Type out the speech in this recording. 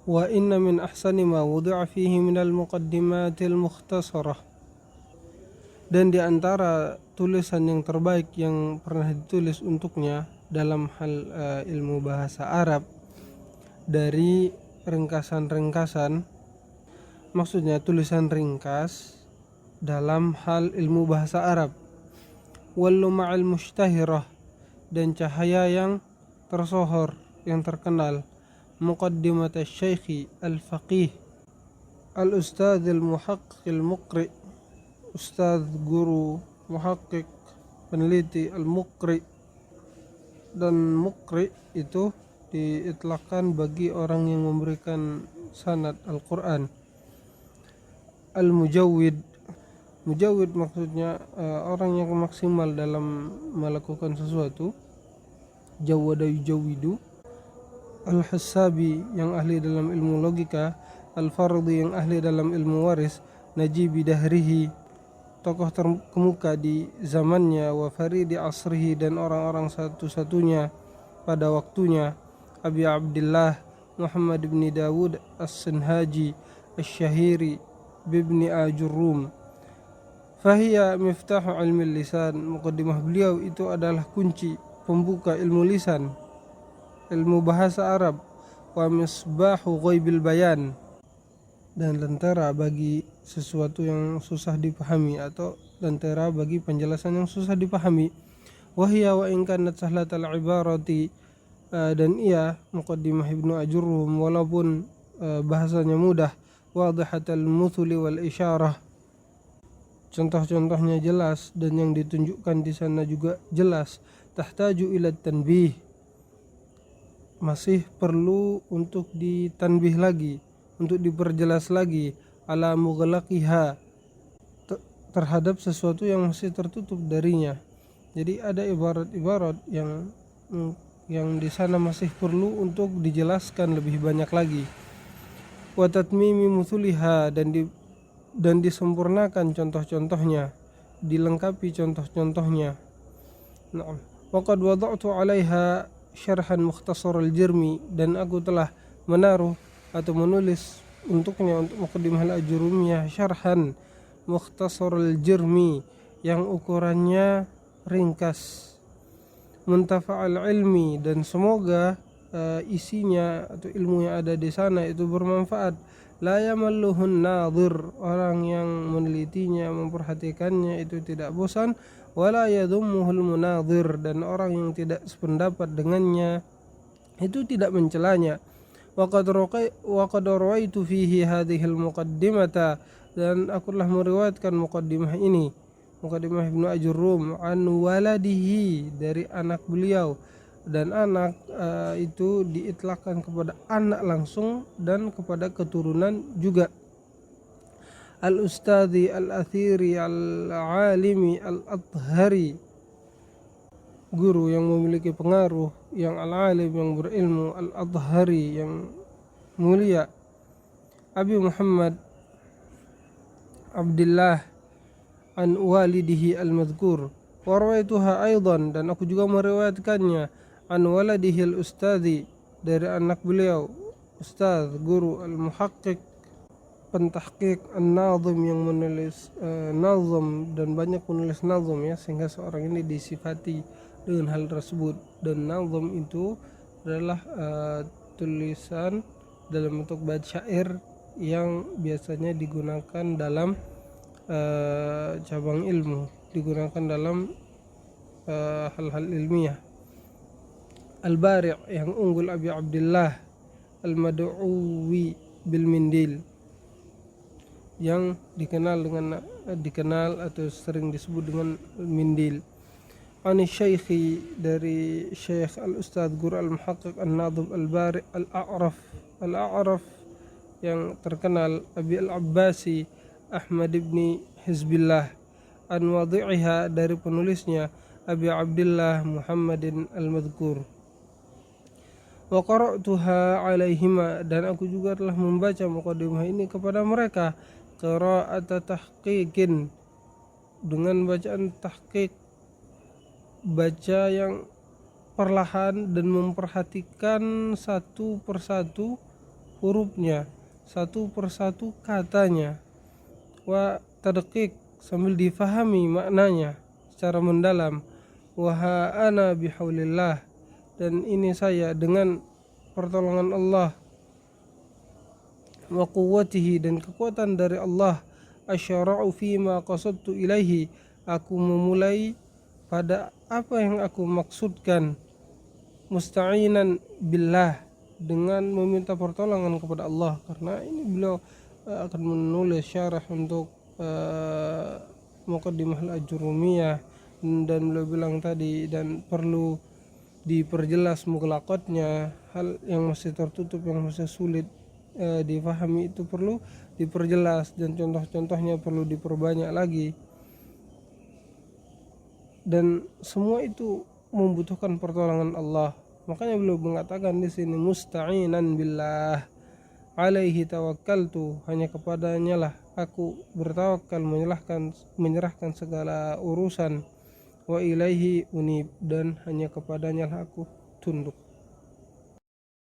Wa inna min ahsani ma wudi'a fihi minal muqaddimatil mukhtasarah. Dan di antara tulisan yang terbaik yang pernah ditulis untuknya dalam hal ilmu bahasa Arab dari ringkasan-ringkasan, maksudnya tulisan ringkas dalam hal ilmu bahasa Arab, wal luma'al mushtahirah, dan cahaya yang tersohor, yang terkenal, muqaddimat asy-syaikh al-faqih al-ustadz al-muhaqqiq al-muqri, ustadz guru muhaqqiq peneliti al-muqri. Dan muqri itu diitlaqkan bagi orang yang memberikan sanad Al-Quran. Al-mujawwid, mujawwid maksudnya orang yang maksimal dalam melakukan sesuatu. Jawwada yujawwidu. Al-Hassabi, yang ahli dalam ilmu logika. Al-Fardi, yang ahli dalam ilmu waris. Najibi Dahrihi, tokoh terkemuka di zamannya. Wa Faridi Asrihi, dan orang-orang satu-satunya pada waktunya. Abi Abdillah Muhammad bin Dawud As-Sinhaji Asy-Syahiri bibni Ajurrum. Fahiya miftahu ilmi lisan. Muqaddimah beliau itu adalah kunci pembuka ilmu lisan, ilmu bahasa Arab. Wa misbahu ghaibil bayan, dan lentera bagi sesuatu yang susah dipahami, atau lentera bagi penjelasan yang susah dipahami. Wahia wa in kanat sahlatal ibarati, dan ia Muqaddimah Ibnu Ajurrum walaupun bahasanya mudah. Wadihatal muthuli wal isyarah, contoh-contohnya jelas dan yang ditunjukkan di sana juga jelas. Tahtaju ila tanbih, masih perlu untuk ditanbih lagi, untuk diperjelas lagi. Ala mughlaqiha, terhadap sesuatu yang masih tertutup darinya. Jadi ada ibarat-ibarat yang di sana masih perlu untuk dijelaskan lebih banyak lagi. Wa tatmimi muthuliha, dan disempurnakan contoh-contohnya, dilengkapi contoh-contohnya. Na'am. Wa qad wada'tu 'alaiha syarhan mukhtasar al-Jirmi, dan aku telah menaruh atau menulis untuknya, untuk Muqaddimah al-Ajurrumiyah, syarhan mukhtasar al-Jirmi yang ukurannya ringkas. Muntafa'al ilmi, dan semoga isinya atau ilmu yang ada di sana itu bermanfaat. La yamalluhun nadhir, orang yang menelitinya, memperhatikannya itu tidak bosan. Wala yadhummuhul munadhir, dan orang yang tidak sependapat dengannya itu tidak mencelanya. Wa qad rawaitu fihi hadhil muqaddimata, dan aku telah meriwayatkan muqaddimah ini, Muqaddimah Ibnu Ajurrum, an waladihi, dari anak beliau. Dan anak itu diitlaqkan kepada anak langsung dan kepada keturunan juga. Al-Ustadhi Al-Athiri Al-Alimi Al-Athari, guru yang memiliki pengaruh, yang al-alim, yang berilmu. Al-Athari, yang mulia. Abi Muhammad Abdillah an walidihi al-madhkur. Wa rawaituha aidan, dan aku juga meriwayatkannya, an waladihi al-ustadhi, dari anak beliau, ustadz, guru, al-muhaqqiq, pentahqiq, an-nazim, yang menulis nazam, dan banyak menulis nazam ya, sehingga seorang ini disifati dengan hal tersebut. Dan nazam itu adalah tulisan dalam bentuk bait syair yang biasanya digunakan dalam cabang ilmu, digunakan dalam hal-hal ilmiah. Al-Bari', yang unggul, Abi Abdillah Al-Mad'uwi bil Mindil, yang dikenal atau sering disebut dengan Mindil. Ani Syaikhi, dari Syekh Al-Ustadz Guru Al-Muhaqqiq An-Nadhim Al-Bari' Al-A'raf, yang terkenal, Abi Al-Abbasi Ahmad ibni Hizbillah. An wadi'iha, dari penulisnya, Abi Abdillah Muhammadin Al-Madhkur. Wa qara'tuha alaihima, dan aku juga telah membaca muqaddimah ini kepada mereka. Qira'ata tahqiqin, dengan bacaan tahqiq, baca yang perlahan dan memperhatikan satu persatu hurufnya, satu persatu katanya, wa tadqiq sambil difahami maknanya secara mendalam, wa ana bihaulillah, dan ini saya dengan pertolongan Allah, wa quwwatihi, dan kekuatan dari Allah, asyara'u fima qasadtu ilaihi, aku memulai pada apa yang aku maksudkan, musta'inan billah, dengan meminta pertolongan kepada Allah. Karena ini beliau akan menulis syarah untuk Muqaddimah al-Ajurumiyah, dan beliau bilang tadi, dan perlu diperjelas mughlaqatnya, hal yang masih tertutup, yang masih sulit difahami itu perlu diperjelas, dan contoh-contohnya perlu diperbanyak lagi, dan semua itu membutuhkan pertolongan Allah. Makanya beliau mengatakan di sini, musta'inan billah, alaihi tawakkaltu, hanya kepadanya lah aku bertawakal, menyerahkan segala urusan, wa ilaihi unib, dan hanya kepadanya lah aku tunduk.